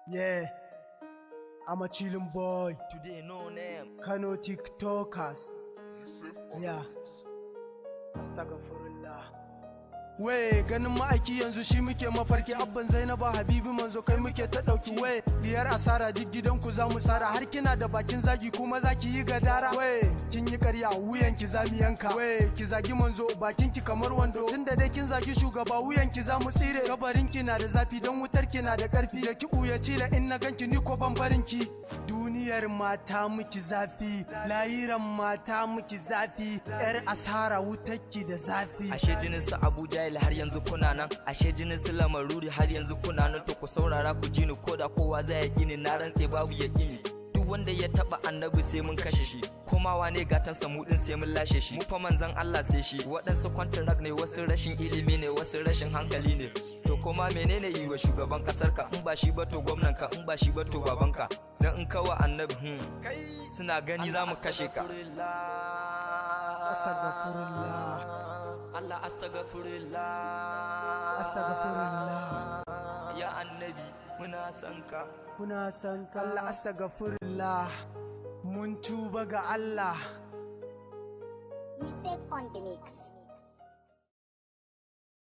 Yeah, I'm a chillin' boy. Today no name. Kano TikTokers. Yeah. Astaghfirullah. Wai ganin ma'aiki yanzu shi muke mafarki, abban Zainaba Habibi manzo kai muke ta dauki. Wai diyar asara duk gidanku za mu sara, har kina da bakin zagi kuma zaki yi gadara. Wai kin yi ƙarya wuyanki za mu yanka. Wai ki zagi manzo bakinki kamar wando, tunda dai kin zagi shugaba wuyanki za mu tsire. Kabarinki na da zafi don wutarki na da ƙarfi, da ki buya cila in na ganki ni ko ban barinki. Duniyar mata miki zafi, layiran mata miki zafi, yar asara wutarki da zafi. Ashe jinin su Abuja har yanzu kuna nan, ashe jinin su Lamaruri har yanzu kuna nan, to ku saurara ku ji ni, koda kowa zai ya gini, na rantse babu ya gini. Duk wanda ya taba annabi sai mun kashe shi, komawa ne gatan samu din sai mun lashe shi. Mu fa manzon Allah sai shi, waɗansu contract ne, wasu rashin ilimi ne, wasu rashin hankali ne. To kuma menene yi wa shugaban kasar ka, in ba shi ba to gwamnan ka, in ba shi ba to baban ka. Dan in kawa annabi suna gani za mu kashe ka. Astaghfirullah. Allah astaghfirullah. Astaghfirullah. Ya annabi muna san ka, Muna san ka. Allah astaghfirullah. Mun tuba ga Allah. E-Safe on the mix.